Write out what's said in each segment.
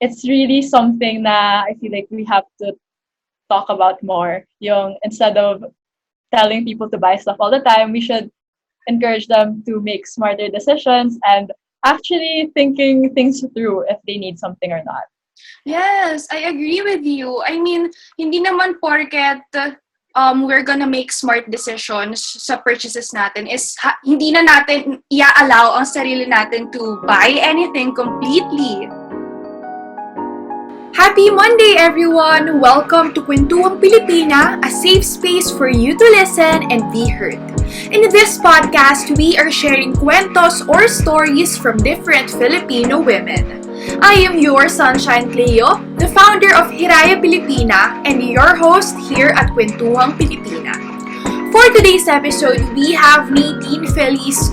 it's really something that I feel like we have to talk about more. Yung instead of telling people to buy stuff all the time, we should encourage them to make smarter decisions and actually thinking things through if they need something or not. Yes, I agree with you. I mean, hindi naman porket we're gonna make smart decisions sa purchases natin is hindi na natin i-allow ang sarili natin to buy anything completely. Happy Monday, everyone! Welcome to Kwentuhang Pilipina, a safe space for you to listen and be heard. In this podcast, we are sharing kwentos or stories from different Filipino women. I am your Sunshine Cleo, the founder of Hiraya Pilipina, and your host here at Kwentuhang Pilipina. For today's episode, we have Nadine Felice,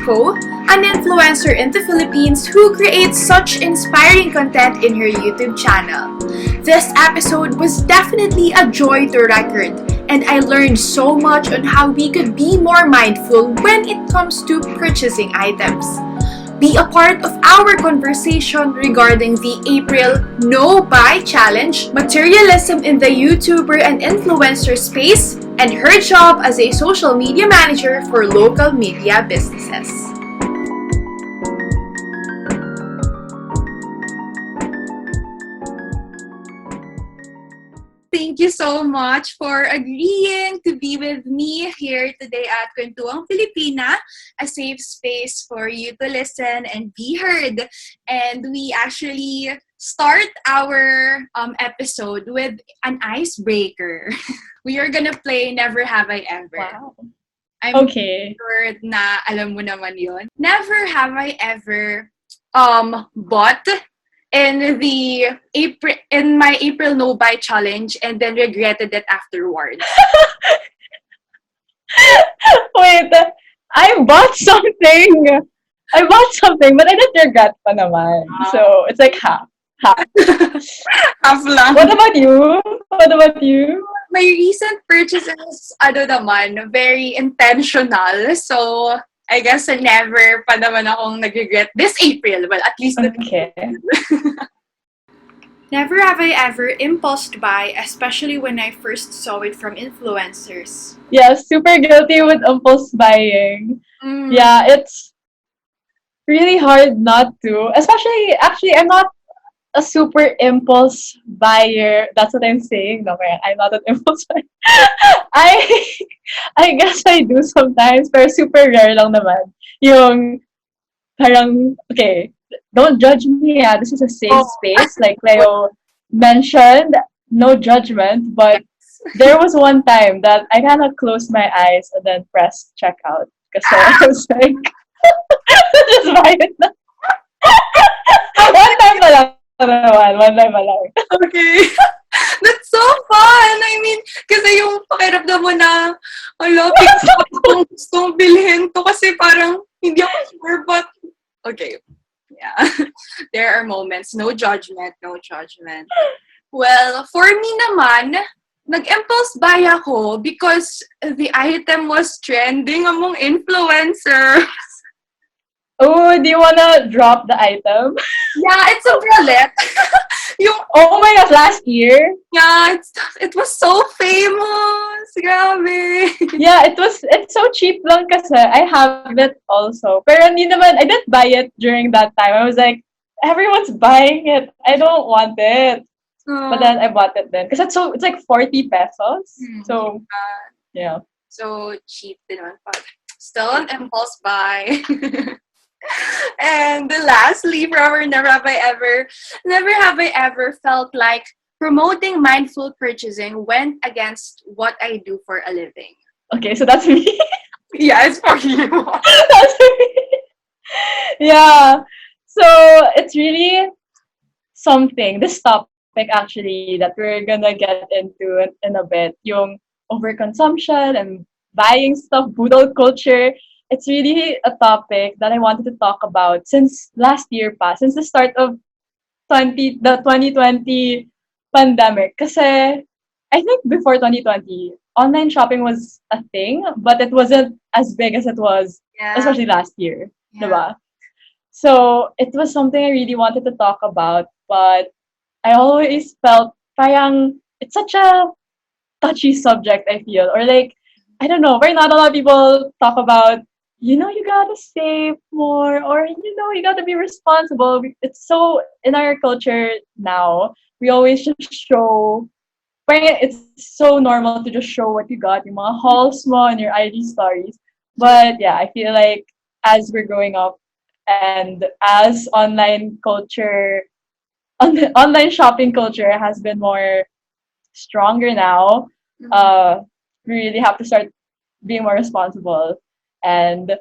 an influencer in the Philippines who creates such inspiring content in her YouTube channel. This episode was definitely a joy to record, and I learned so much on how we could be more mindful when it comes to purchasing items. Be a part of our conversation regarding the April No Buy Challenge, materialism in the YouTuber and influencer space, and her job as a social media manager for local media businesses. Thank you so much for agreeing to be with me here today at Kwentuhang Pilipina, a safe space for you to listen and be heard. And we actually start our episode with an icebreaker. We are gonna play Never Have I Ever. Wow. I'm Okay. sure na alam mo naman yun. Never have I ever bought in my April No Buy challenge and then regretted it afterwards. Wait, I bought something. But I didn't regret pa naman. So, it's like half. Half lang. What about you? My recent purchases, very intentional. So, I guess never pa naman akong nag-regret this April. Well, at least Okay. Never have I ever impulsed buy, especially when I first saw it from influencers. Yeah, super guilty with impulse buying. Yeah, it's really hard not to. Especially, actually, I'm not a super impulse buyer. That's what I'm saying. No, I'm not an impulse buyer. I guess I do sometimes, pero super rare lang naman. Yung parang, okay, don't judge me. This is a safe space. Like Leo mentioned, no judgment. But there was one time that I kind of closed my eyes and then pressed checkout. Kasi I was like, just buy it na. One time pa lang. Okay. That's so fun! I mean, kasi yung pakiramdam mo na, gustong bilhin to kasi parang hindi ako sure, but okay. Yeah. There are moments. No judgment. Well, for me naman, nag-impulse buy ako because the item was trending among influencers. Oh, do you wanna drop the item? Yeah, it's a bralette. Oh my gosh, last year? Yeah, it was so famous. Grabe. Yeah, it's so cheap lang kasi I have it also. Pero hindi naman, I didn't buy it during that time. I was like, everyone's buying it. I don't want it. But then I bought it then. Because it's like 40 pesos. So, yeah. So cheap din naman. But still an impulse buy. And lastly, for our never have I ever felt like promoting mindful purchasing went against what I do for a living. Okay, so that's me. Yeah, it's for you. That's me. Yeah. So it's really something, this topic actually, that we're gonna get into in a bit. Yung overconsumption and buying stuff, boodle culture. It's really a topic that I wanted to talk about since last year since the start of the 2020 pandemic. Kasi I think before 2020, online shopping was a thing, but it wasn't as big as it was, especially last year. Yeah. Diba? So it was something I really wanted to talk about, but I always felt parang it's such a touchy subject, I feel. Or like, I don't know, where not a lot of people talk about, you gotta save more, or, you gotta be responsible. It's so, in our culture now, we always just show, parang it's so normal to just show what you got, yung mga hauls mo and your IG stories. But yeah, I feel like as we're growing up and as online shopping culture has been more stronger now, Mhm. uh, we really have to start being more responsible and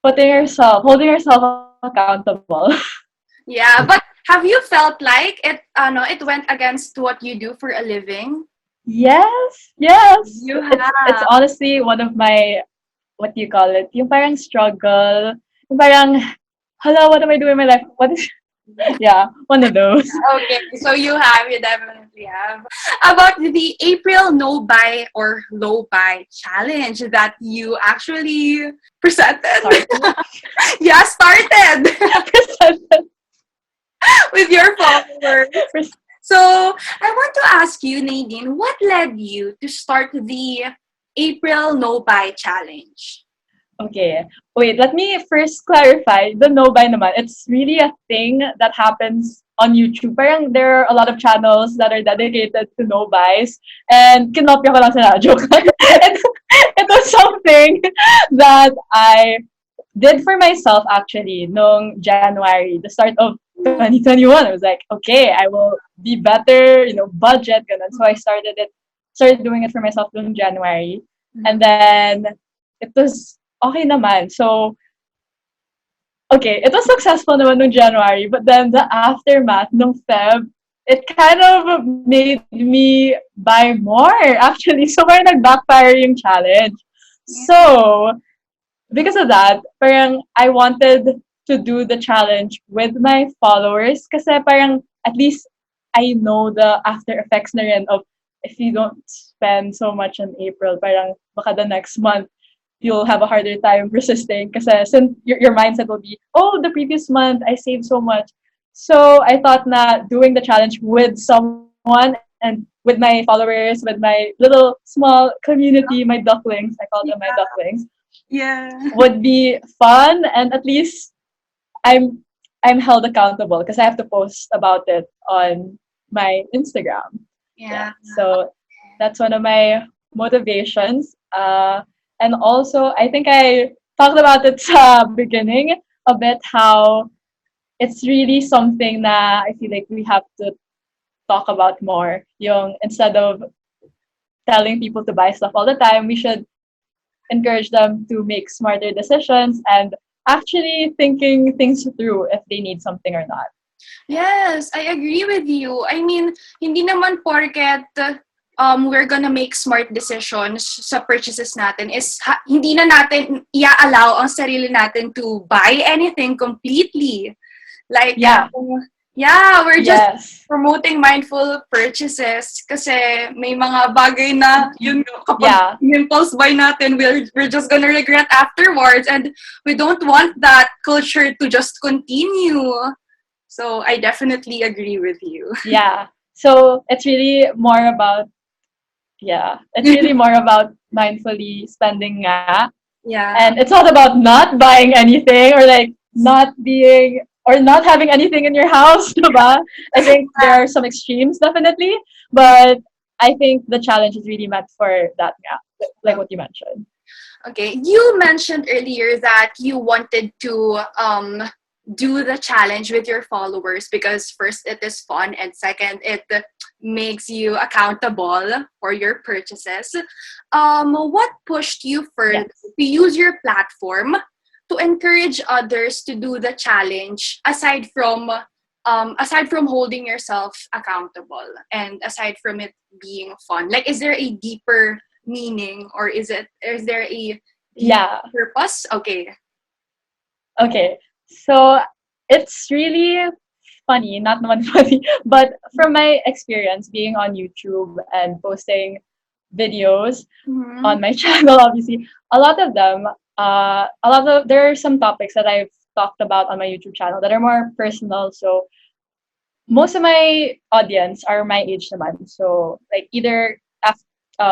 holding ourselves accountable. Yeah, but have you felt like it went against what you do for a living? Yes. You It's have. honestly one of my, what do you call it? Yung parang struggle. Yung parang, hello, what am I doing in my life? What is, yeah, one of those. Okay, so you definitely have. About the April no buy or low buy challenge that you actually presented. Started. Yeah, started with your followers. So I want to ask you, Nadine, what led you to start the April no buy challenge? Okay. Wait, let me first clarify. The no buy naman, it's really a thing that happens on YouTube. Parang there are a lot of channels that are dedicated to no buys. And kinopya ko lang sila. Joke lang. It was something that I did for myself actually nung January, the start of 2021. I was like, okay, I will be better, budget, ganun. So I started doing it for myself in January. And then it was okay naman. So, okay, it was successful naman nung January, but then the aftermath nung Feb, it kind of made me buy more actually. So parang nag-backfire yung challenge. So, because of that, parang I wanted to do the challenge with my followers kasi parang at least I know the after effects na rin of if you don't spend so much in April, parang baka the next month you'll have a harder time resisting kasi since your mindset will be, oh, the previous month I saved so much. So I thought na doing the challenge with someone and with my followers, with my little small community, my ducklings, I call them my ducklings, Yeah. would be fun and at least I'm I'm held accountable because I have to post about it on my Instagram. Yeah. Yeah. So that's one of my motivations. And also I think I talked about it sa beginning a bit how it's really something that I feel like we have to talk about more. Yung instead of telling people to buy stuff all the time, we should encourage them to make smarter decisions and actually thinking things through if they need something or not. Yes, I agree with you. I mean, hindi naman porket we're gonna make smart decisions sa purchases natin is hindi na natin i-allow ang sarili natin to buy anything completely. Like, Yeah. yeah, we're just Yes. promoting mindful purchases kasi may mga bagay na yun kapag Yeah. impulse buy natin, we're just gonna regret afterwards and we don't want that culture to just continue. So I definitely agree with you. Yeah. So it's really more about mindfully spending nga. Yeah. And it's not about not buying anything or like not being or not having anything in your house, diba? I think there are some extremes definitely, but I think the challenge is really meant for that, yeah, like what you mentioned. Okay. You mentioned earlier that you wanted to do the challenge with your followers because first it is fun and second it makes you accountable for your purchases. What pushed you further Yes. to use your platform to encourage others to do the challenge aside from holding yourself accountable and aside from it being fun? Like, is there a deeper meaning or is there a deep Yeah. purpose? Okay. Okay. So it's really funny, not naman funny, but from my experience being on YouTube and posting videos Mm-hmm. on my channel, obviously, a lot of them, there are some topics that I've talked about on my YouTube channel that are more personal. So most of my audience are my age naman. So like either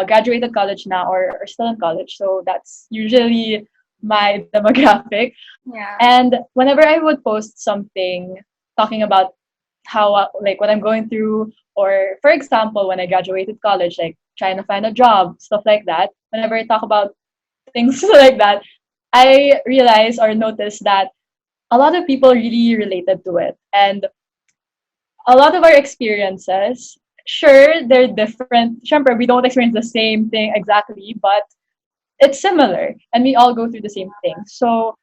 graduated college now or still in college. So that's usually my demographic. Yeah. And whenever I would post something talking about how like what I'm going through, or for example, when I graduated college, like trying to find a job, stuff like that. Whenever I talk about things like that, I realize or notice that a lot of people really related to it. And a lot of our experiences, sure, they're different. Siyempre, we don't experience the same thing exactly, but it's similar. And we all go through the same thing. So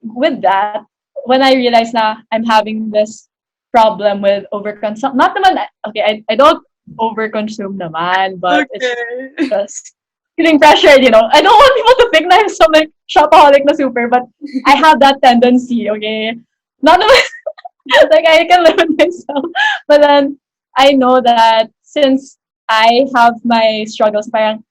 with that, when I realized na I'm having this problem with overconsumption, not naman, okay, I don't overconsume naman, but it's Okay. just feeling pressured, you know. I don't want people to think na I'm some like shopaholic na super, but I have that tendency, okay? Not naman, like I can limit myself. But then I know that since I have my struggles, parang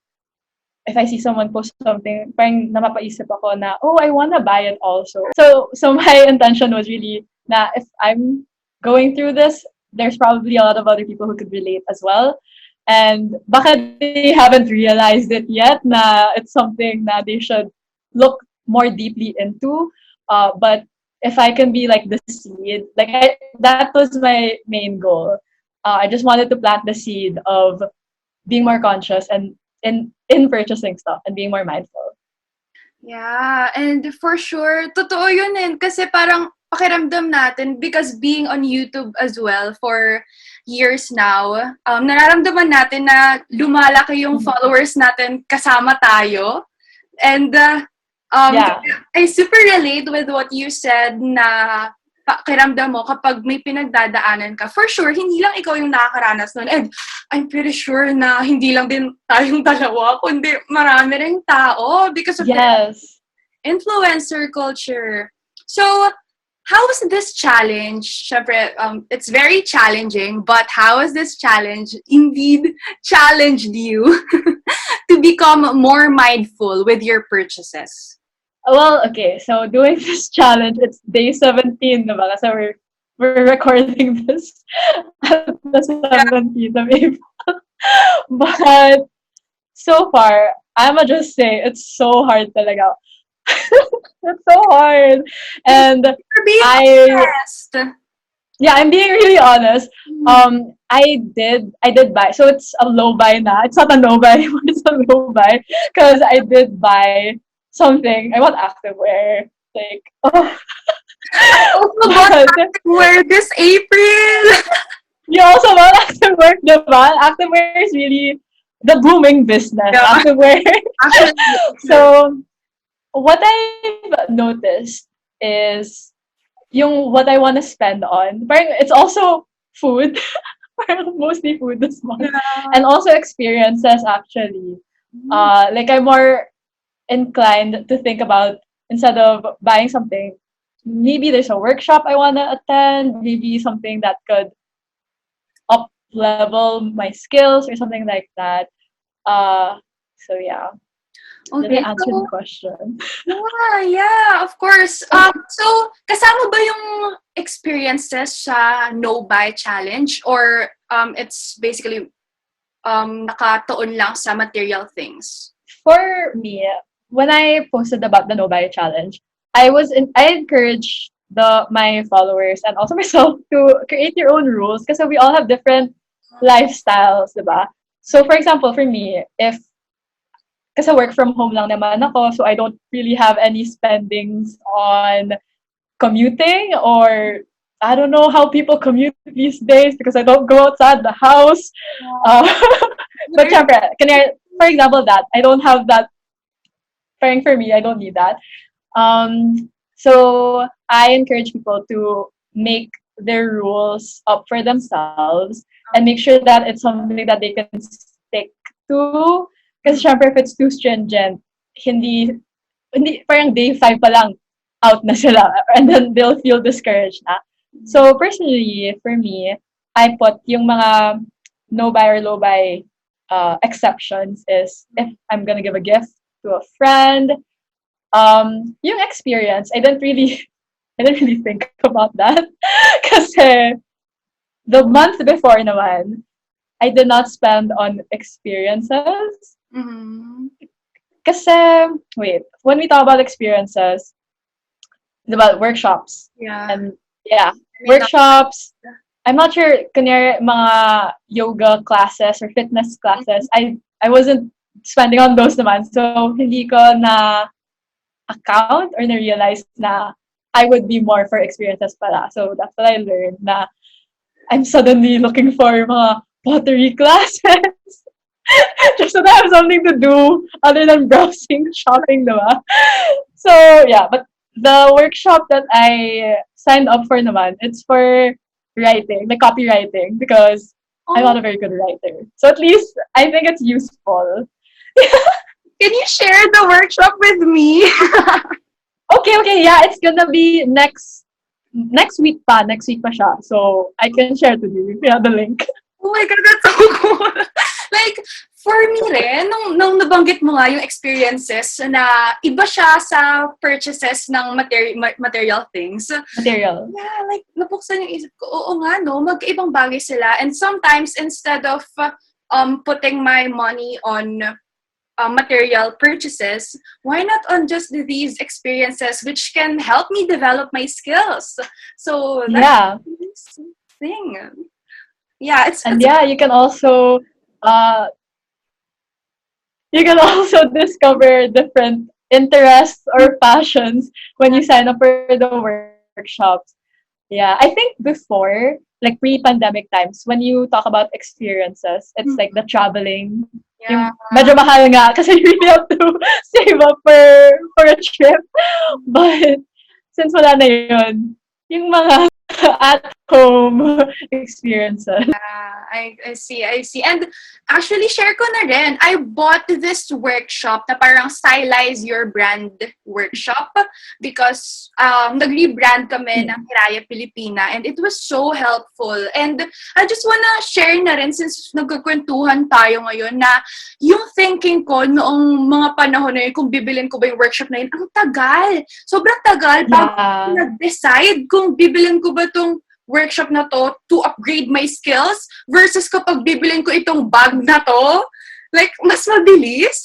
if I see someone post something, parang napapaisip ako na, oh, I wanna buy it also. So my intention was really na if I'm going through this, there's probably a lot of other people who could relate as well. And baka they haven't realized it yet na it's something na they should look more deeply into. But if I can be like the seed, that was my main goal. I just wanted to plant the seed of being more conscious and in purchasing stuff and being more mindful. Yeah, and for sure, totoo yun kasi parang pakiramdam natin because being on YouTube as well for years now, nararamdaman natin na lumalaki yung Mhm. followers natin kasama tayo. And Yeah. I super relate with what you said na pakiramdam mo kapag may pinagdadaanan ka. For sure, hindi lang ikaw yung nakakaranas nun. And I'm pretty sure na hindi lang din tayong dalawa, kundi marami ring tao because of the Yes. influencer culture. So, how was this challenge? Syempre, it's very challenging, but how has this challenge indeed challenged you to become more mindful with your purchases? Well, okay. So doing this challenge, it's day 17, diba? So we're recording this at the 17th of April. But so far, I'ma just say it's so hard talaga. It's so hard. And You're being I honest. yeah, I'm being really honest. I did buy. So it's a low buy na. It's not a no buy, but it's a low buy because I did buy something. I want activewear. Like, oh, I also bought but activewear this April. you also want activewear, diba? Activewear is really the booming business. Yeah, Activewear. actually, So what I've noticed is yung what I want to spend on. Parang it's also food. Parang mostly food this month. yeah. And also experiences actually. Like I'm more inclined to think about instead of buying something, maybe there's a workshop I want to attend, maybe something that could up level my skills or something like that. So yeah, did I Okay, answer the so question? yeah, of course. So kasama ba yung experiences sa no buy challenge or it's basically nakatuon lang sa material things? For me, when I posted about the no buy challenge, I encourage my followers and also myself to create your own rules because we all have different lifestyles, diba? So for example, for me, if kasi work from home lang naman ako, so I don't really have any spendings on commuting or I don't know how people commute these days because I don't go outside the house. Uh, but syempre, for example, that I don't have that. For me, I don't need that. So I encourage people to make their rules up for themselves and make sure that it's something that they can stick to. Because syempre, if it's too stringent, hindi parang day 5 pa lang, out na sila. And then they'll feel discouraged na. So personally, for me, I put yung mga no buy or low buy exceptions is if I'm gonna give a gift to a friend, yung experience, I didn't really think about that. Kasi the month before naman, I did not spend on experiences. Mm-hmm. Kasi, wait, when we talk about experiences, it's about workshops. Yeah. And yeah, I mean, workshops. I'm not sure, kunyari, mga yoga classes or fitness classes. I wasn't spending on those naman. So, hindi ko na account or na-realize na I would be more for experiences pala. So, that's what I learned na I'm suddenly looking for mga pottery classes. Just so that I have something to do other than browsing, shopping, diba? So, yeah. But the workshop that I signed up for naman, it's for writing, like copywriting, because I'm oh, not a very good writer. So at least I think it's useful. can you share the workshop with me? Okay, yeah, it's gonna be next week pa siya. So I can share to you. Yeah, the link. Oh my God, that's so cool. Like, for me rin, nung nabanggit mo nga yung experiences na iba siya sa purchases ng material things. Material. Yeah, like, napuksan yung isip ko, oo nga, no, magkaibang bagay sila. And sometimes, instead of putting my money on material purchases, why not on just these experiences which can help me develop my skills? So, that's Yeah. the thing. Yeah, And it's yeah, uh you can also discover different interests or passions when you sign up for the workshops. Yeah, I think before, like pre-pandemic times, when you talk about experiences, it's like the traveling. yeah. Yung medyo mahal nga kasi you really have to save up for a trip. But since wala na yun, yung mga at home experiences. I see, I see. And actually, share ko na rin, I bought this workshop na parang stylize your brand workshop because nag-rebrand kami ng Hiraya Pilipina and it was so helpful. And I just wanna share na rin since nagkukwentuhan tayo ngayon na yung thinking ko noong mga panahon na yun, kung bibilin ko ba yung workshop na yun, ang tagal. Sobrang tagal bago nag-decide kung bibilin ko ba itong workshop na to upgrade my skills versus kapag bibilin ko itong bag na to, like, mas mabilis.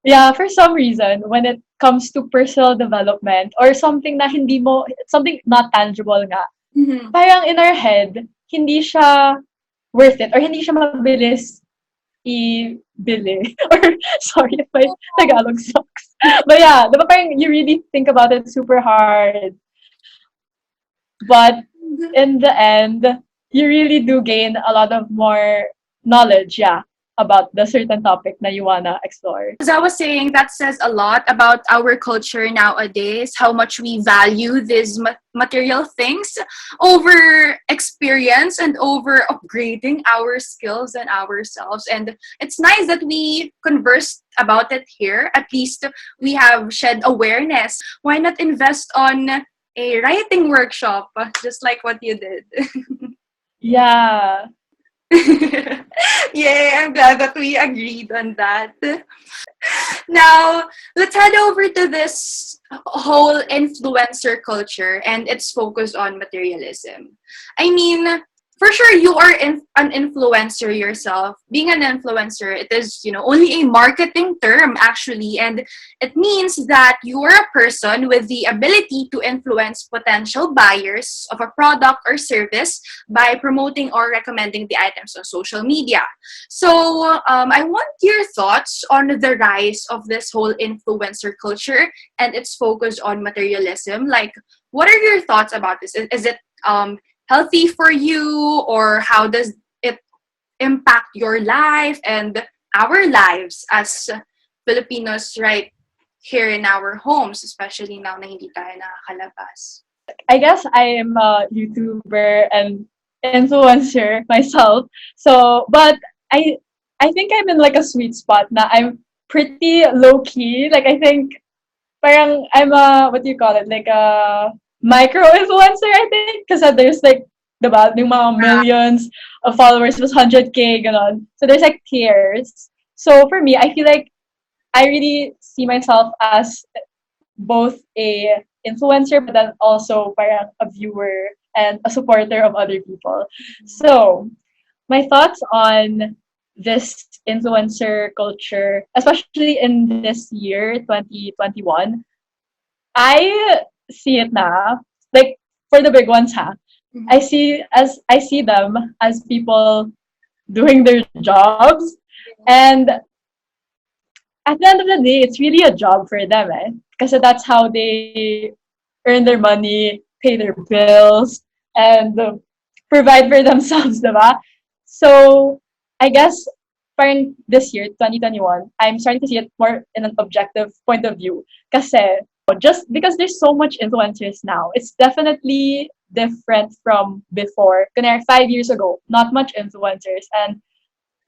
Yeah, for some reason, when it comes to personal development or something na hindi mo, something not tangible nga, parang in our head, hindi siya worth it or hindi siya mabilis i-bili. Or, sorry if my Tagalog sucks. But yeah, diba parang you really think about it super hard. But in the end, you really do gain a lot of more knowledge, yeah, about the certain topic na you wanna explore. As I was saying, that says a lot about our culture nowadays, how much we value these material things over experience and over upgrading our skills and ourselves. And it's nice that we conversed about it here. At least we have shed awareness. Why not invest on a writing workshop, just like what you did? Yeah. Yay, I'm glad that we agreed on that. Now, let's head over to this whole influencer culture and its focus on materialism. I mean, for sure, you are an influencer yourself. Being an influencer, it is, only a marketing term actually, and it means that you are a person with the ability to influence potential buyers of a product or service by promoting or recommending the items on social media. So, I want your thoughts on the rise of this whole influencer culture and its focus on materialism. Like, what are your thoughts about this? Is it healthy for you, or how does it impact your life and our lives as Filipinos right here in our homes, especially now na hindi tayo nakakalabas? I guess I am a YouTuber and influencer myself. So, but I think I'm in like a sweet spot na I'm pretty low key. Like I think parang I'm a, what do you call it? Like a micro influencer, I think, because there's like, diba, yung mga millions of followers was 100K, ganon. So there's like tiers. So for me, I feel like I really see myself as both a influencer, but then also parang a viewer and a supporter of other people. So, my thoughts on this influencer culture, especially in this year, 2021, I see it now, like for the big ones, ha. I see them as people doing their jobs, and at the end of the day, it's really a job for them, eh? Because that's how they earn their money, pay their bills, and provide for themselves, diba? So, I guess, parang this year, 2021, I'm starting to see it more in an objective point of view. Kasi, just because there's so much influencers now, it's definitely different from before. Kunwari, 5 years ago, not much influencers. And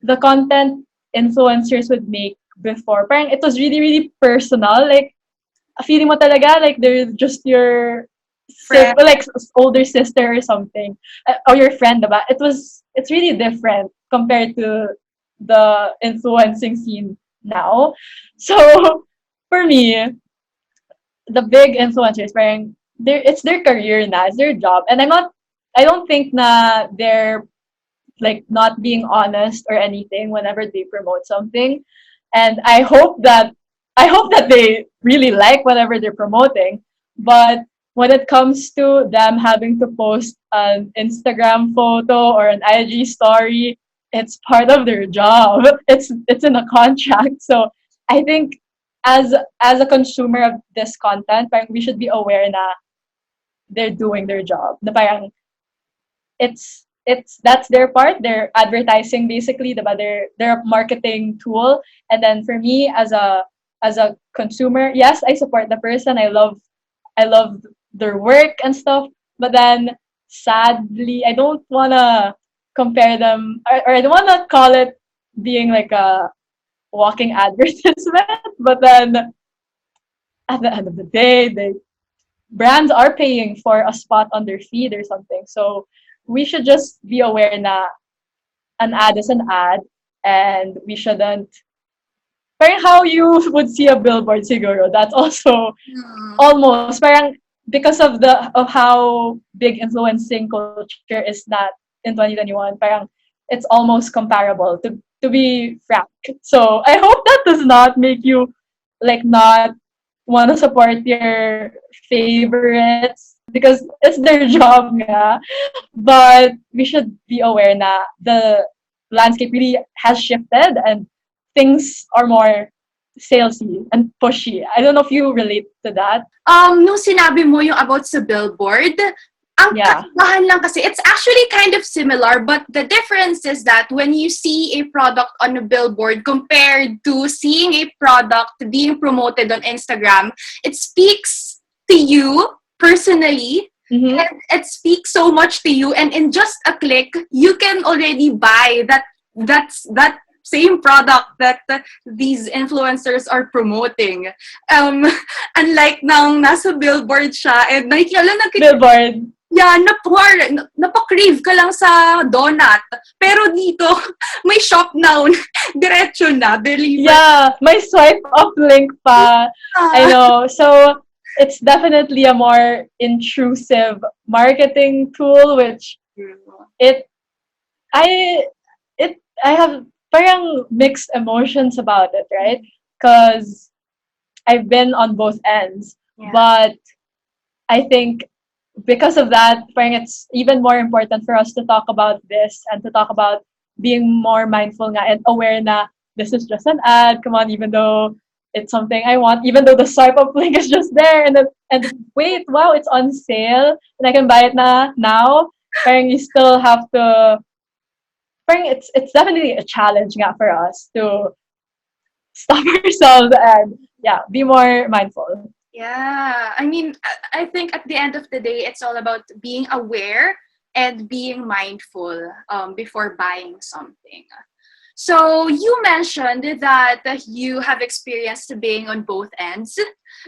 the content influencers would make before, parang it was really, really personal. Like, feeling mo talaga like they're just your Friend. like older sister or something, or your friend, diba? It's really different compared to the influencing scene now. So for me, the big influencers, parang it's their career na, it's their job, and I don't think na they're like not being honest or anything whenever they promote something. And I hope that they really like whatever they're promoting. But when it comes to them having to post an Instagram photo or an IG story, it's part of their job. It's in a contract. So I think as a consumer of this content, parang we should be aware na they're doing their job. Na parang it's that's their part. They're advertising basically, diba? They're a marketing tool. And then for me as a consumer, yes, I support the person. I love their work and stuff. But then sadly, I don't wanna compare them, or I don't wanna call it being like a walking advertisement. But then at the end of the day, they brands are paying for a spot on their feed or something. So we should just be aware na an ad is an ad, and we shouldn't, parang how you would see a billboard siguro, that's also almost parang because of how big influencing culture is not in 2021, parang it's almost comparable to be frank. So I hope that does not make you like not want to support your favorites because it's their job nga. But we should be aware na the landscape really has shifted and things are more salesy and pushy. I don't know if you relate to that. Nung sinabi mo yung about sa billboard, ang Yeah. kaibahan lang kasi, it's actually kind of similar, but the difference is that when you see a product on a billboard compared to seeing a product being promoted on Instagram, it speaks to you personally. Mm-hmm. And it speaks so much to you, and in just a click, you can already buy that same product that these influencers are promoting. Unlike nang nasa billboard siya, and Billboard. yeah, napakrave ka lang sa donut. Pero dito, may shop now, diretso na, deliver. Yeah, may swipe up link pa. I know. So it's definitely a more intrusive marketing tool, which it I I have parang mixed emotions about it, right? Because I've been on both ends, Yeah. but I think because of that, parang it's even more important for us to talk about this and to talk about being more mindful nga and aware na this is just an ad. Come on, even though it's something I want, even though the swipe up link is just there, and wait, wow, it's on sale and I can buy it na now. Parang you still have to. Parang it's definitely a challenge nga for us to stop ourselves and yeah, be more mindful. Yeah, I mean, I think at the end of the day, it's all about being aware and being mindful before buying something. So you mentioned that you have experienced being on both ends.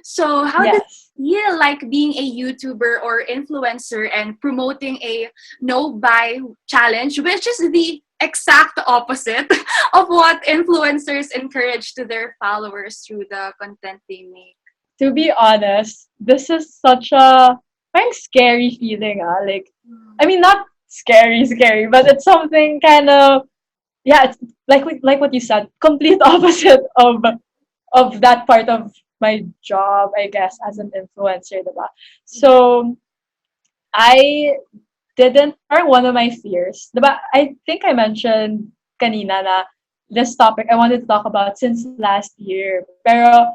So how did Yes. you like being a YouTuber or influencer and promoting a no buy challenge, which is the exact opposite of what influencers encourage to their followers through the content they make? To be honest, this is such a parang scary feeling, like, I mean, not scary, but it's something kind of, yeah, it's like what you said, complete opposite of that part of my job, I guess, as an influencer, diba? So I didn't, or one of my fears, diba? I think I mentioned kanina na this topic I wanted to talk about since last year. Pero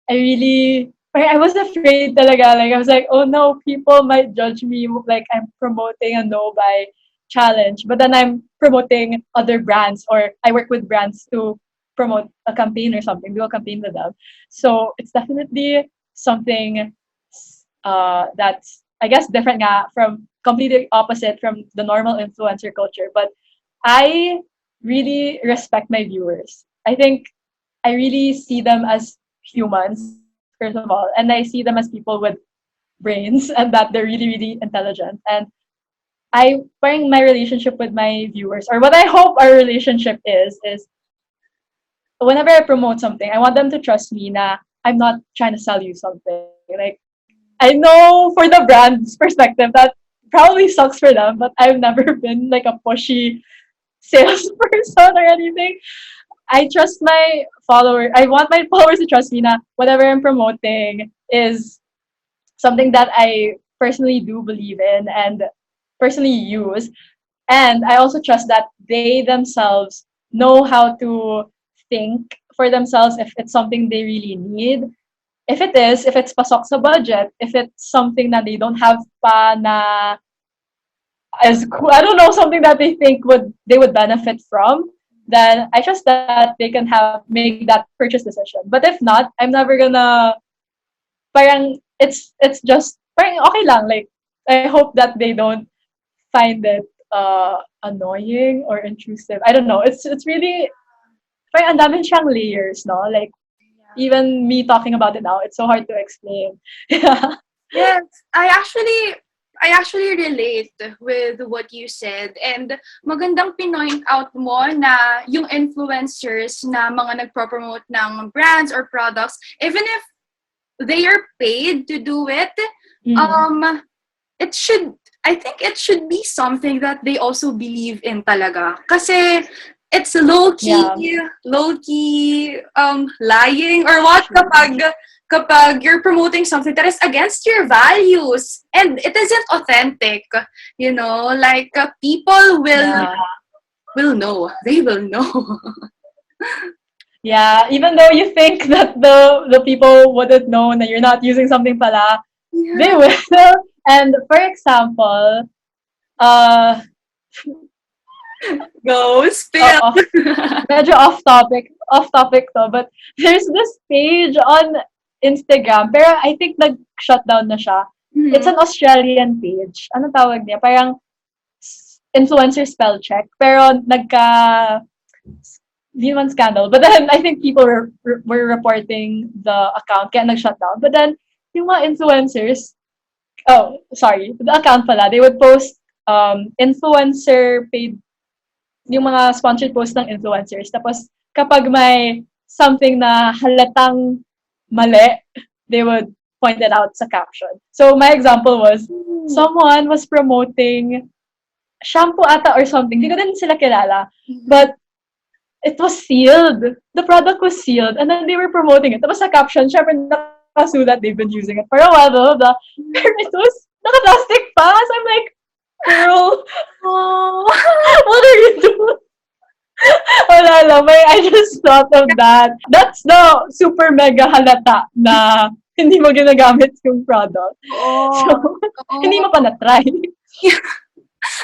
I was afraid talaga. Like, I was like, oh no, people might judge me like I'm promoting a no-buy challenge. But then I'm promoting other brands, or I work with brands to promote a campaign or something, do a campaign with them. So it's definitely something that's, I guess, different nga, from completely opposite from the normal influencer culture. But I really respect my viewers. I think I really see them as humans, first of all, and I see them as people with brains and that they're really, really intelligent. And I find my relationship with my viewers, or what I hope our relationship is whenever I promote something, I want them to trust me na I'm not trying to sell you something. Like, I know for the brand's perspective that probably sucks for them, but I've never been like a pushy salesperson or anything. I trust my follower. I want my followers to trust me na whatever I'm promoting is something that I personally do believe in and personally use. And I also trust that they themselves know how to think for themselves if it's something they really need. If it's pasok sa budget, if it's something that they don't have pa na as cool, I don't know, something that they think they would benefit from, then I trust that they can make that purchase decision. But if not, I'm never gonna, parang it's just parang okay lang. Like, I hope that they don't find it annoying or intrusive. I don't know. It's really, parang ang dami siyang layers, no? Like, even me talking about it now, it's so hard to explain. Yeah. Yes, I actually relate with what you said, and magandang pinoint out mo na yung influencers na mga nagpo-promote ng brands or products, even if they are paid to do it, Mm. it should, I think it should be something that they also believe in talaga. Kasi it's Yeah. low-key lying or what True. kapag you're promoting something that is against your values and it isn't authentic, like people Yeah. will know. They will know. Yeah. Even though you think that the people wouldn't know that you're not using something pala, they Yeah. will. And for example, uh, Go spill. off, medyo off topic to, but there's this page on Instagram, pero I think nag-shutdown na siya. It's Mhm. an Australian page. Ano tawag niya? Parang influencer spell check, pero di naman scandal. But then I think people were reporting the account kaya nag-shutdown. But then yung mga influencers, oh, sorry, the account pala, they would post influencer paid, yung mga sponsored posts ng influencers. Tapos, kapag may something na halatang mali, they would point it out sa caption. So, my example was, someone was promoting shampoo ata or something. Hindi ko din sila kilala. But, it was sealed. The product was sealed. And then they were promoting it. Tapos sa caption, syempre nakasu that they've been using it for a while, blah, blah, blah. Pero it was naka-plastic pa. So I'm like, girl, Oh. what are you doing? Wala lang. I just thought of that. That's the super mega halata na hindi mo ginagamit yung product. Oh. So, hindi mo pa na-try.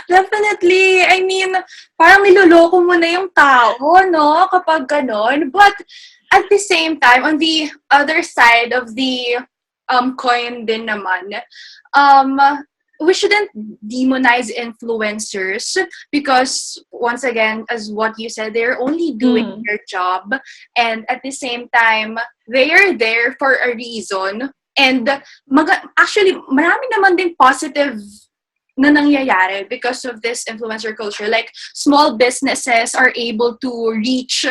Definitely. I mean, parang niloloko mo na yung tao, no? Kapag ganon. But at the same time, on the other side of the coin din naman, um, we shouldn't demonize influencers because, once again, as what you said, they're only doing their job. And at the same time, they are there for a reason. And actually, marami naman din positive na nangyayari because of this influencer culture. Like, small businesses are able to reach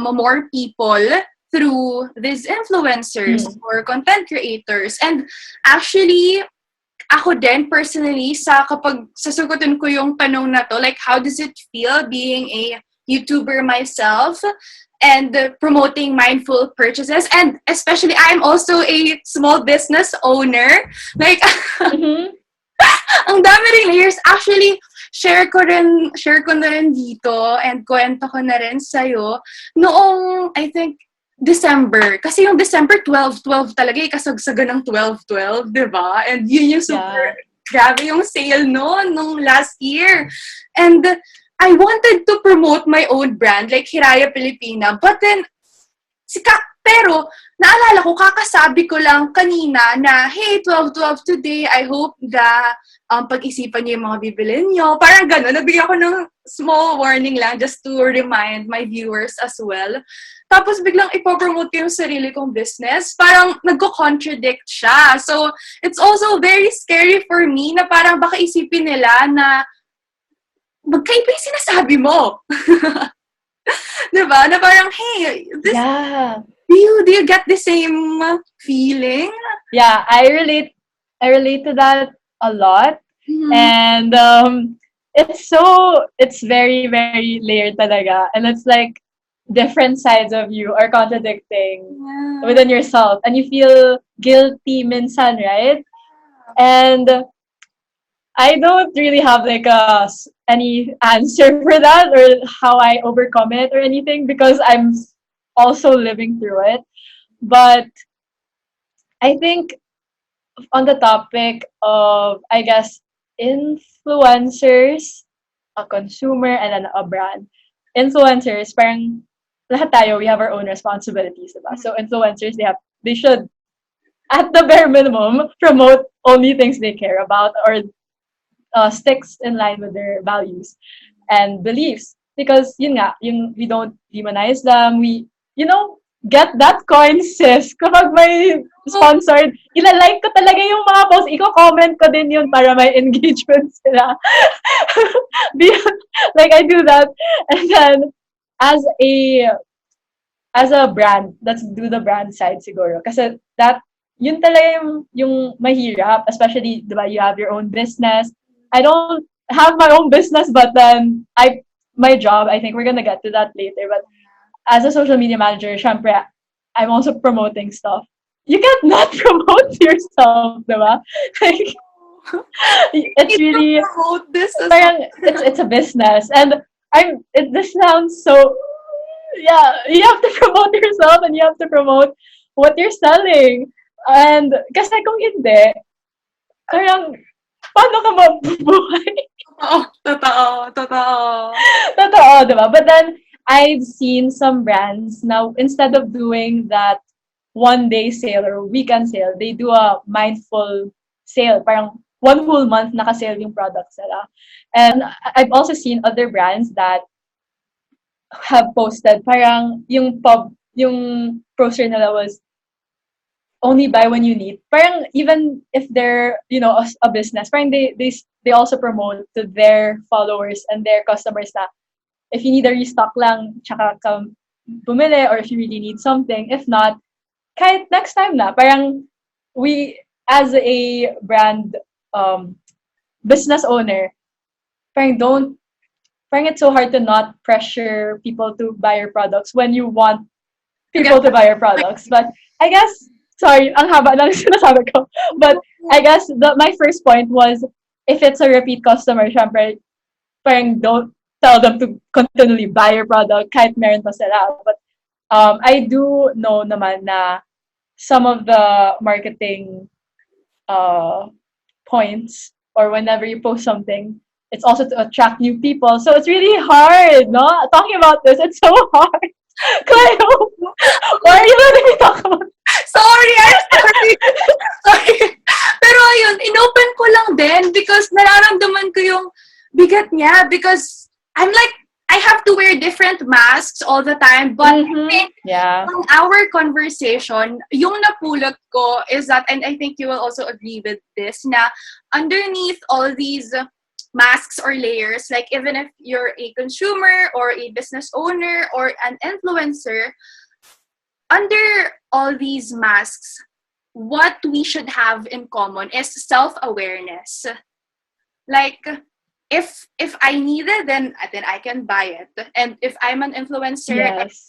more people through these influencers or content creators. And actually, ako din, personally, kapag sasagutin ko yung tanong na to, like, how does it feel being a YouTuber myself and promoting mindful purchases? And especially, I'm also a small business owner. Like, Mm-hmm. ang dami ring layers. Actually, share ko na rin dito and kwento ko na rin sa'yo. Noong, I think, December. Kasi yung December 12 talaga, kasagsagan ng 12 di ba? And yun yung super, grabe yung sale nung last year. And I wanted to promote my own brand, like Hiraya Pilipina. But then, pero, naalala ko, kakasabi ko lang kanina na, hey, 12 today, I hope na pag-isipan niyo yung mga bibilin niyo. Parang gano'n, nabigyan ko ng small warning lang just to remind my viewers as well. Tapos biglang ipopromote ko yung sarili kong business. Parang nagko-contradict siya. So, it's also very scary for me na parang baka isipin nila na magkaiba yung sinasabi mo. Diba? Na parang, hey, this... Yeah. Do you get the same feeling? Yeah, I relate to that a lot. Mm-hmm. And it's very, very layered talaga. And it's like different sides of you are contradicting within yourself. And you feel guilty minsan, right? And I don't really have like any answer for that or how I overcome it or anything because I'm also living through it. But I think on the topic of, I guess, influencers, a consumer, and then a brand. Influencers, parang lahat tayo, we have our own responsibilities, diba? So influencers, they should, at the bare minimum, promote only things they care about or sticks in line with their values and beliefs. Because we don't demonize them. We, get that coin, sis. Kapag may sponsored, ilalike ko talaga yung mga posts. Iko-comment ko din yun para may engagement sila. Like, I do that. And then, as a brand, let's do the brand side siguro. Kasi yun talaga yung mahirap. Especially, diba, you have your own business. I don't have my own business, but then my job, I think we're gonna get to that later, but as a social media manager, syempre, I'm also promoting stuff. You can't not promote yourself, diba? Like, it's really, it's a business. And this sounds so, yeah, you have to promote yourself and you have to promote what you're selling. And kasi kung hindi, parang, paano ka mabubuhay? Totoo. Totoo, diba? But then, I've seen some brands now, instead of doing that one-day sale or weekend sale, they do a mindful sale. Parang one whole month naka-sale yung products nila. And I've also seen other brands that have posted parang yung poster nila was only buy when you need. Parang even if they're, a business, parang they also promote to their followers and their customers na if you need a restock lang, tsaka ka bumili, or if you really need something. If not, kahit next time na. Parang we, as a brand business owner, parang it's so hard to not pressure people to buy your products when you want people to buy your products. But I guess, sorry, ang haba lang sinasabi ko. But I guess my first point was, if it's a repeat customer, syempre, parang don't tell them to continually buy your product kahit meron pa sila. But I do know naman na some of the marketing points, or whenever you post something, it's also to attract new people. So it's really hard, no? Talking about this, it's so hard. Kaya, why are you letting me talk about it? Sorry. Pero ayun, inopen ko lang din because nararamdaman ko yung bigat niya because I'm like, I have to wear different masks all the time. But I think from our conversation, yung napulot ko is that, and I think you will also agree with this, na underneath all these masks or layers, like even if you're a consumer or a business owner or an influencer, under all these masks, what we should have in common is self-awareness. Like, if I need it, then I can buy it. And if I'm an influencer, Yes.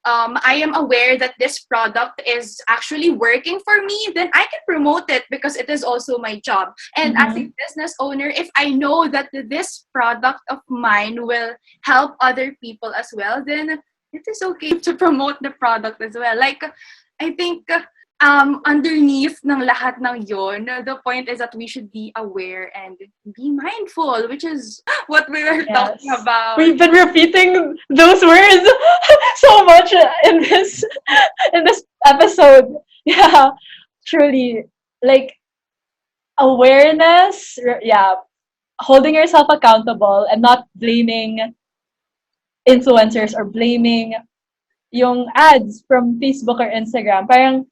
I am aware that this product is actually working for me, then I can promote it because it is also my job. And as a Mm-hmm. business owner, if I know that this product of mine will help other people as well, then it is okay to promote the product as well. Like, I think underneath ng lahat ng yon, the point is that we should be aware and be mindful, which is what we were Yes. talking about. We've been repeating those words so much in this episode. Yeah, truly. Like awareness, yeah, holding yourself accountable and not blaming influencers or blaming yung ads from Facebook or Instagram. Parang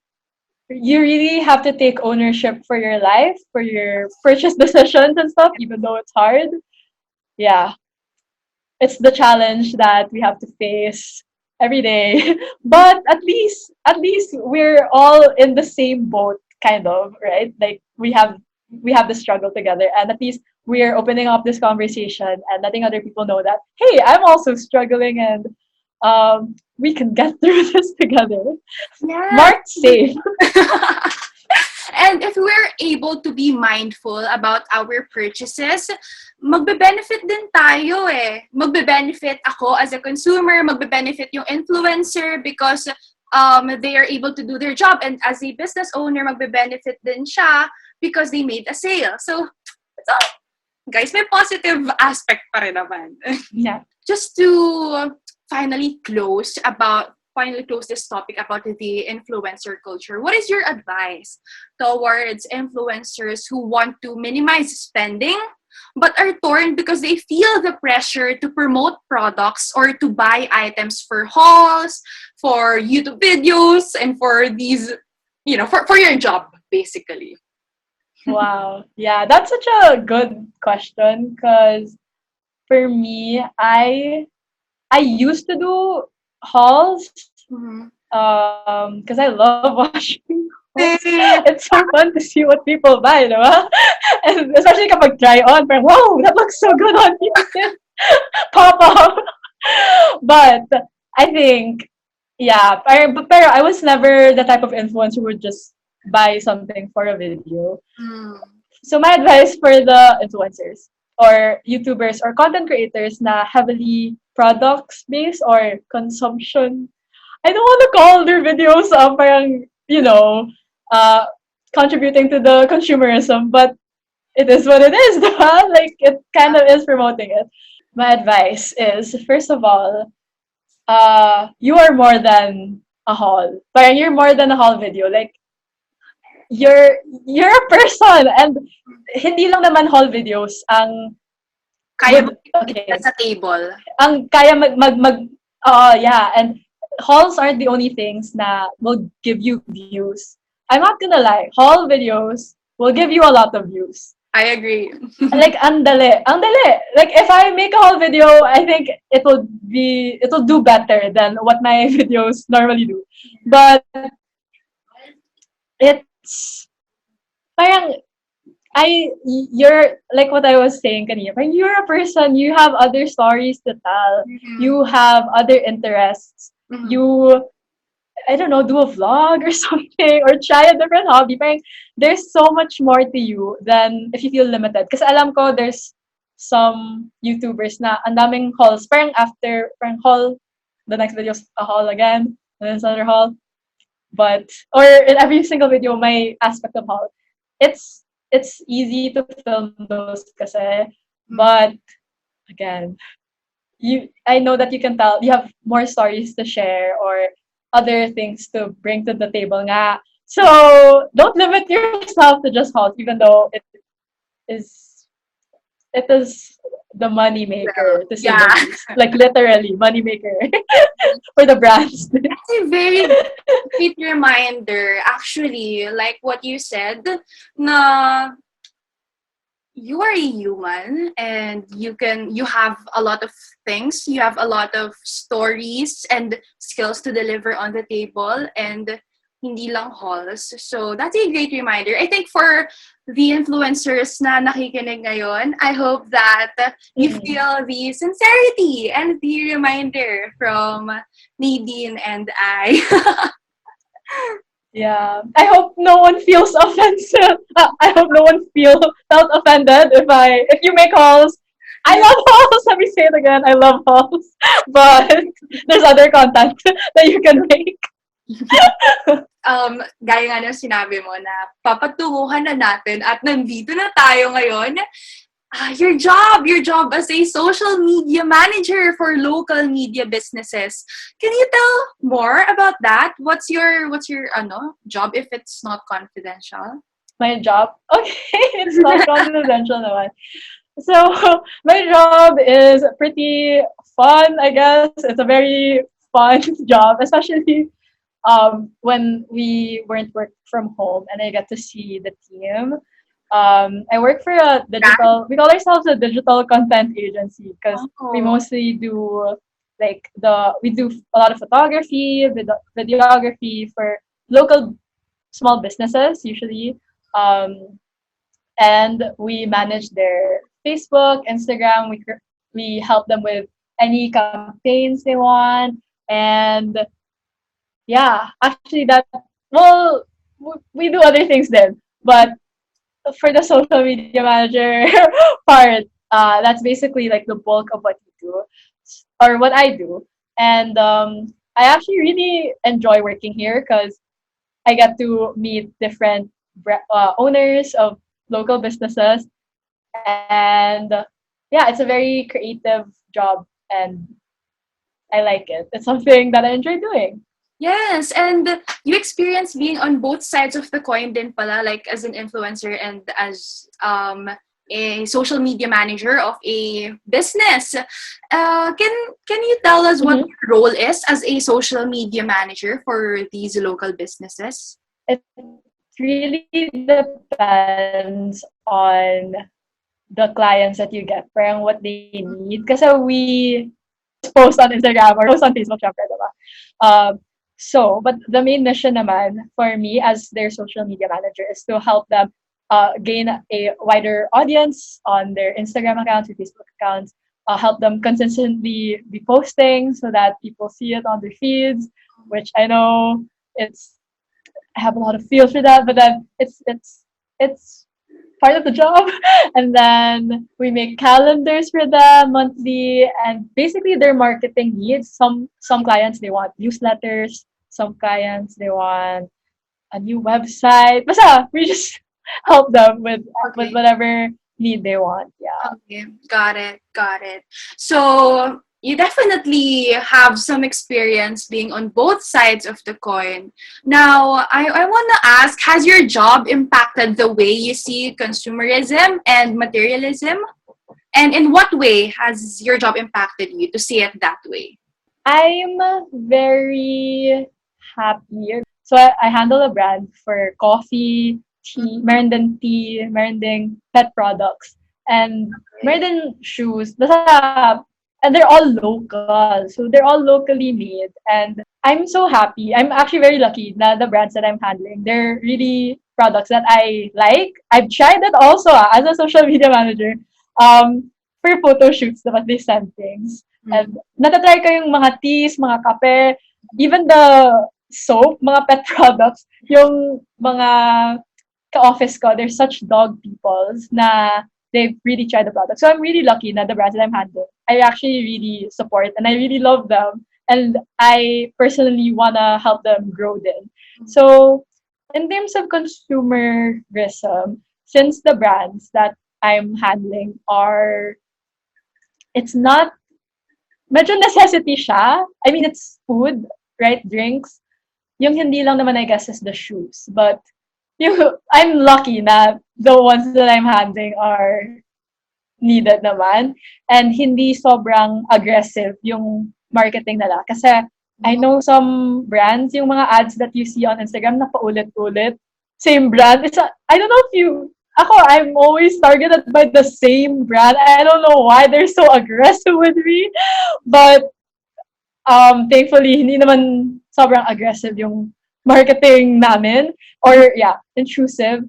you really have to take ownership for your life, for your purchase decisions and stuff, even though it's hard. Yeah, it's the challenge that we have to face every day. But at least we're all in the same boat, kind of, right? Like we have the struggle together, and at least we're opening up this conversation and letting other people know that hey, I'm also struggling, and we can get through this together. Yes. Marked safe. And if we're able to be mindful about our purchases, magbe-benefit din tayo eh. Magbe-benefit ako as a consumer, magbe-benefit yung influencer because they are able to do their job. And as a business owner, magbe-benefit din siya because they made a sale. So, guys, may positive aspect pa rin naman. Yeah. Just to finally close this topic about the influencer culture, what is your advice towards influencers who want to minimize spending but are torn because they feel the pressure to promote products or to buy items for hauls, for YouTube videos, and for these, for your job, basically? Wow. Yeah, that's such a good question because for me, I used to do hauls Mm-hmm. because I love watching hauls. It's so fun to see what people buy, diba? And especially kapag try on, parang, wow, that looks so good on you. Pop up. But I think, yeah, pero I was never the type of influencer who would just buy something for a video. Mm. So my advice for the influencers or YouTubers or content creators na heavily products based or consumption. I don't want to call their videos parang, uh, contributing to the consumerism, but it is what it is, diba? Like it kind of is promoting it. My advice is first of all, you are more than a haul. Parang you're more than a haul video. Like you're a person, and hindi lang naman haul videos ang Kaya mo okay. sa table. Ang kaya yeah, and hauls aren't the only things na will give you views. I'm not gonna lie, haul videos will give you a lot of views. I agree. Like ang dali. Like if I make a haul video, I think it'll do better than what my videos normally do. But it's parang you're like what I was saying kanina. Parang you're a person, you have other stories to tell. Mm-hmm. You have other interests. Mm-hmm. You, I don't know, do a vlog or something or try a different hobby. Parang there's so much more to you than if you feel limited. Kasi alam ko there's some YouTubers na ang daming hauls. Parang after haul, the next video is a haul again, and then another haul. But or in every single video may aspect of haul. It's easy to film those kasi, but again, I know that you can tell you have more stories to share or other things to bring to the table nga. So don't limit yourself to just hauls, even though is it is the money maker to say the least. Like literally money maker for the brands. That's a very great reminder, actually, like what you said, na you are a human and you have a lot of things, you have a lot of stories and skills to deliver on the table, and hindi lang hauls. So that's a great reminder. I think for the influencers na nakikinig ngayon, I hope that you feel the sincerity and the reminder from Nadine and I. Yeah. I hope no one feels offensive. I hope no one felt offended if you make hauls. I love hauls. Let me say it again. I love hauls. But there's other content that you can make. Gaya nga ng sinabi mo na papatunguhan na natin at nandito na tayo ngayon. Your job as a social media manager for local media businesses. Can you tell more about that? What's your job if it's not confidential? My job? Okay, it's not confidential naman. So, my job is pretty fun, I guess. It's a very fun job, especially when we weren't work from home and I get to see the team. I work for we call ourselves a digital content agency because we mostly do we do a lot of photography, videography for local small businesses usually. And we manage their Facebook, Instagram. We help them with any campaigns they want, and yeah, actually we do other things then, but for the social media manager part, that's basically like the bulk of what we do or what I do, and I actually really enjoy working here because I get to meet different owners of local businesses, and yeah, it's a very creative job, and I like it. It's something that I enjoy doing. Yes, and you experience being on both sides of the coin din pala, like as an influencer and as a social media manager of a business. Can you tell us what your role is as a social media manager for these local businesses? It really depends on the clients that you get, parang what they need. Kasi we post on Instagram or post on Facebook, syempre, diba? But the main mission naman for me as their social media manager is to help them gain a wider audience on their Instagram accounts or Facebook accounts, help them consistently be posting so that people see it on their feeds, which I know I have a lot of feels for that, but then it's part of the job. And then we make calendars for them monthly, and basically their marketing needs. Some clients they want newsletters, some clients they want a new website. Basta we just help them with whatever need they want. Yeah. Okay, got it. So you definitely have some experience being on both sides of the coin. Now, I want to ask, has your job impacted the way you see consumerism and materialism? And in what way has your job impacted you to see it that way? I'm very happy. So I handle a brand for coffee, tea, meron din pet products, and meron din shoes. Basta, and they're all local. So they're all locally made. And I'm so happy. I'm actually very lucky na the brands that I'm handling, they're really products that I like. I've tried it also as a social media manager. For photo shoots, dapat they send things. And natatry ko yung mga teas, mga kape, even the soap, mga pet products, yung mga ka-office ko, they're such dog peoples na they've really tried the product. So I'm really lucky na the brands that I'm handling, I actually really support and I really love them. And I personally wanna help them grow then. So in terms of consumerism, since the brands that I'm handling it's not, medyo necessity siya. I mean, it's food, right? Drinks. Yung hindi lang naman, I guess, is the shoes. But I'm lucky na the ones that I'm handling are needed naman. And hindi sobrang aggressive yung marketing nila. Kasi I know some brands, yung mga ads that you see on Instagram na paulit-ulit, same brand. I don't know if I'm always targeted by the same brand. I don't know why they're so aggressive with me. But thankfully, hindi naman sobrang aggressive yung marketing namin, or intrusive.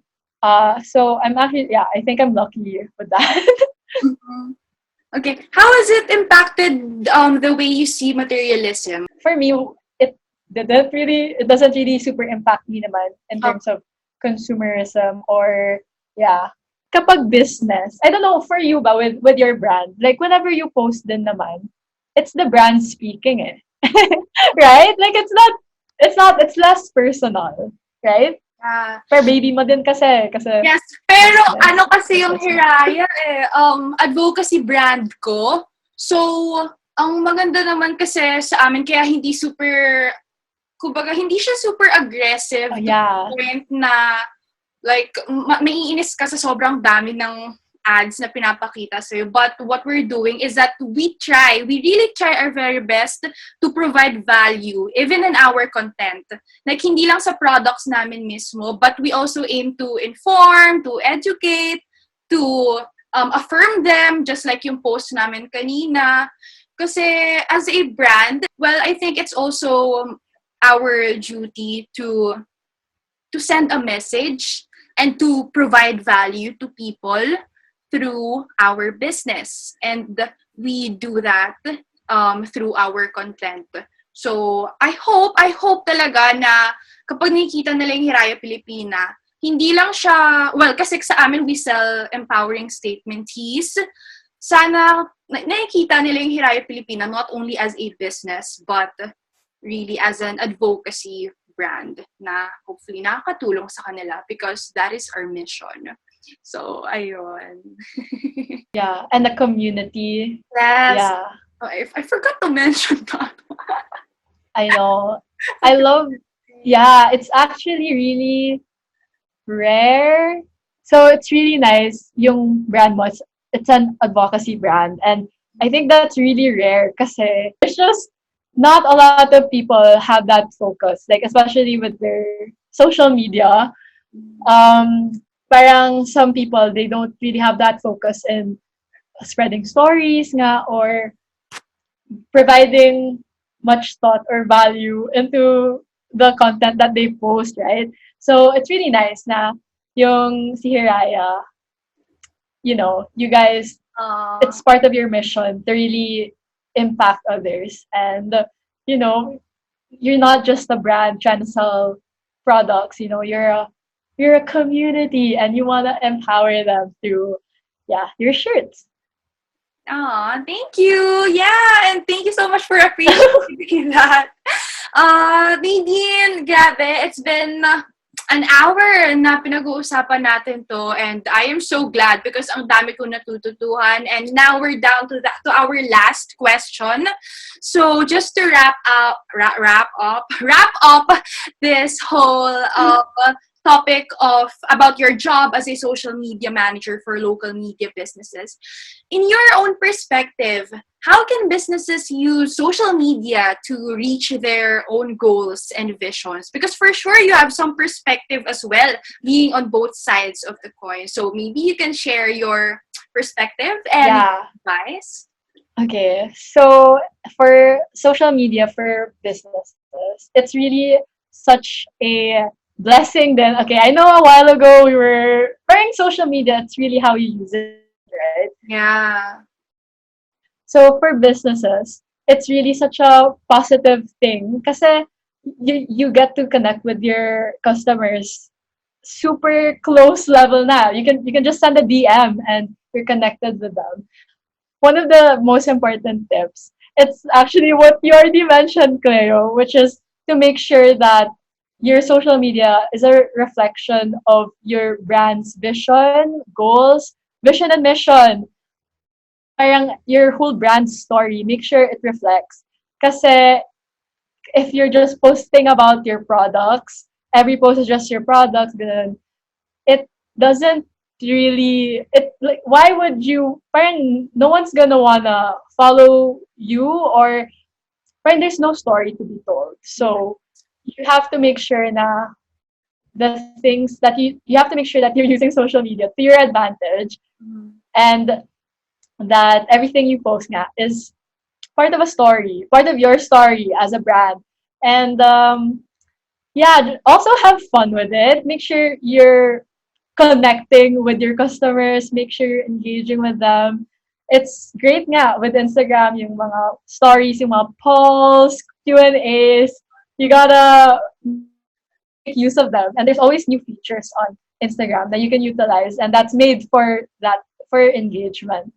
So I'm actually, I think I'm lucky with that. Mhm. Okay. How has it impacted the way you see materialism? For me, it doesn't really super impact me naman in Uh, terms of consumerism or kapag business. I don't know for you ba with your brand. Like whenever you post din naman, it's the brand speaking eh. Right? Like it's less personal, right? yeah. Per baby mo din kasi Yes, pero ano business. kasi yung Business mo. Hiraya advocacy brand ko. So, ang maganda naman kasi sa amin, kaya hindi super, kumbaga, hindi siya super aggressive Oh, to the yeah. point na, like, maiinis ka sa sobrang dami ng ads na pinapakita sa'yo. But what we're doing is that we really try our very best to provide value, even in our content. Like, hindi lang sa products namin mismo, but we also aim to inform, to educate, to affirm them, just like yung post namin kanina. Kasi as a brand, well, I think it's also our duty to send a message and to provide value to people through our business. And we do that through our content. So, I hope talaga na kapag nakikita nila yung Hiraya Pilipina, hindi lang siya, well, kasi sa amin we sell empowering statement teas. Sana nakikita nila yung Hiraya Pilipina not only as a business, but really as an advocacy brand na hopefully nakakatulong sa kanila because that is our mission. So, ayun. Yeah, and the community. Yes. Yeah, Oh, I forgot to mention that. I know. I love, it's actually really rare. So it's really nice yung brand mo. It's an advocacy brand. And I think that's really rare kasi there's just not a lot of people have that focus. Like, especially with their social media. Um, Parang some people, they don't really have that focus in spreading stories nga or providing much thought or value into the content that they post, right? So it's really nice na yung si Hiraya, you guys, it's part of your mission to really impact others. And, you know, you're not just a brand trying to sell products, you're a community and you want to empower them through, your shirts. Thank you. Yeah, and thank you so much for appreciating that. Nadine, grabe, it's been an hour na pinag-uusapan natin to, and I am so glad because ang dami ko natututuhan, and now we're down to our last question. So just to wrap up this whole topic of about your job as a social media manager for local media businesses. In your own perspective, how can businesses use social media to reach their own goals and visions? Because for sure you have some perspective as well, being on both sides of the coin. So maybe you can share your perspective and advice. Okay, so for social media for businesses, it's really such a blessing then. Okay, I know a while ago we were wearing social media, it's really how you use it, right? Yeah. So for businesses, it's really such a positive thing kasi you get to connect with your customers super close level na. You can just send a DM and you're connected with them. One of the most important tips, it's actually what you already mentioned, Cleo, which is to make sure that your social media is a reflection of your brand's vision, goals, vision and mission. Parang your whole brand story, make sure it reflects. Kasi if you're just posting about your products, every post is just your products, then it doesn't really, it like, why would you, parang no one's gonna wanna follow you, or parang there's no story to be told. So you have to make sure na the things that you have to make sure that you're using social media to your advantage, and that everything you post nga is part of a story, part of your story as a brand. And yeah, also have fun with it. Make sure you're connecting with your customers. Make sure you're engaging with them. It's great nga with Instagram, yung mga stories, yung mga polls, Q&As. You gotta make use of them. And there's always new features on Instagram that you can utilize, and that's made for that, for engagement.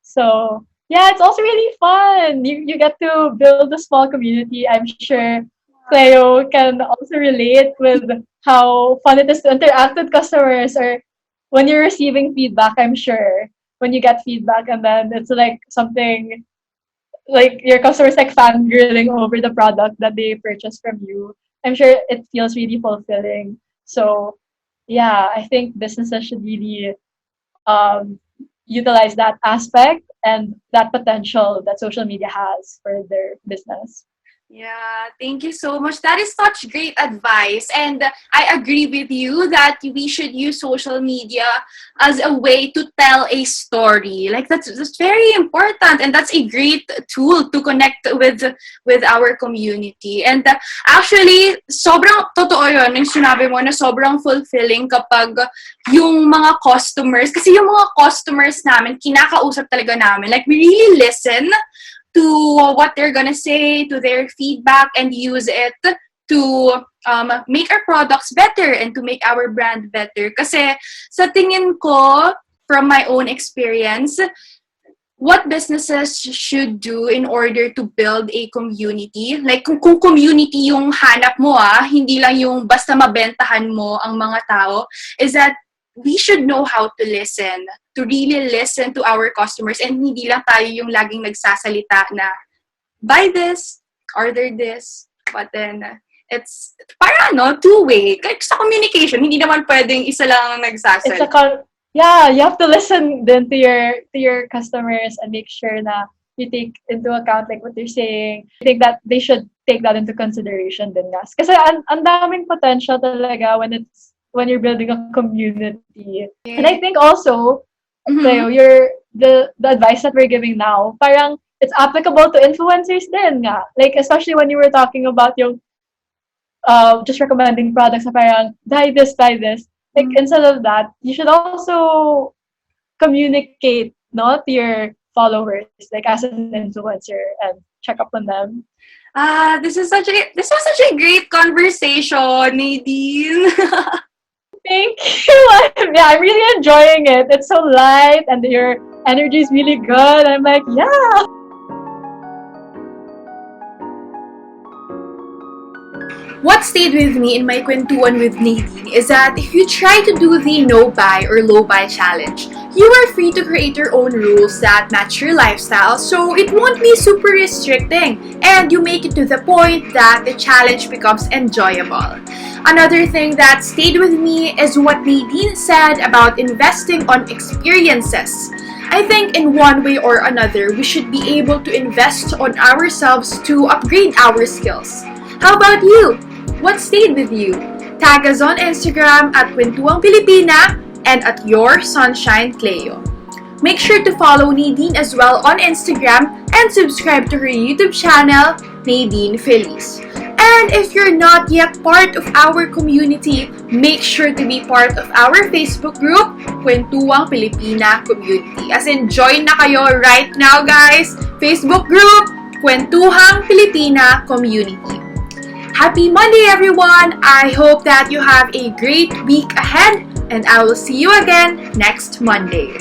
So yeah, it's also really fun. You get to build a small community. I'm sure Cleo can also relate with how fun it is to interact with customers, or when you're receiving feedback. I'm sure when you get feedback and then it's like something like your customers like fangirling over the product that they purchased from you. I'm sure it feels really fulfilling. So yeah, I think businesses should really utilize that aspect and that potential that social media has for their business. Yeah, thank you so much. That is such great advice. And I agree with you that we should use social media as a way to tell a story. Like that's very important, and that's a great tool to connect with our community. And actually, sobrang totoo yun, yung sinabi mo na sobrang fulfilling kapag yung mga customers, kasi yung mga customers namin, kinakausap talaga namin. Like, we really listen to what they're gonna say, to their feedback, and use it to make our products better and to make our brand better. Kasi sa tingin ko, from my own experience, what businesses should do in order to build a community, like kung community yung hanap mo, hindi lang yung basta mabentahan mo ang mga tao, is that we should know how to listen, to really listen to our customers, and hindi lang tayo yung laging nagsasalita na, buy this, order this, but then, it's para two-way. Like sa communication, hindi naman pwedeng isa lang ang It's nagsasalita. yeah, you have to listen then to your customers and make sure na you take into account like what they're saying. I think that they should take that into consideration din guys. Kasi ang daming potential talaga when you're building a community. And I think also, Cleo, the advice that we're giving now, parang it's applicable to influencers din nga. Like, especially when you were talking about yung just recommending products na parang, buy this, buy this. Like, instead of that, you should also communicate, no, to your followers, like as an influencer, and check up on them. This was such a great conversation, Nadine. Thank you. Yeah, I'm really enjoying it. It's so light and your energy is really good. I'm like, yeah. What stayed with me in my Kwentuhan with Nadine is that if you try to do the no-buy or low-buy challenge, you are free to create your own rules that match your lifestyle, so it won't be super restricting, and you make it to the point that the challenge becomes enjoyable. Another thing that stayed with me is what Nadine said about investing on experiences. I think in one way or another, we should be able to invest on ourselves to upgrade our skills. How about you? What stayed with you? Tag us on Instagram at Kwentuhang Pilipina and at Your Sunshine Cleo. Make sure to follow Nadine as well on Instagram and subscribe to her YouTube channel, Nadine Felice. And if you're not yet part of our community, make sure to be part of our Facebook group, Kwentuhang Pilipina Community. As in, join na kayo right now, guys! Facebook group, Kwentuhang Pilipina Community. Happy Monday, everyone! I hope that you have a great week ahead, and I will see you again next Monday.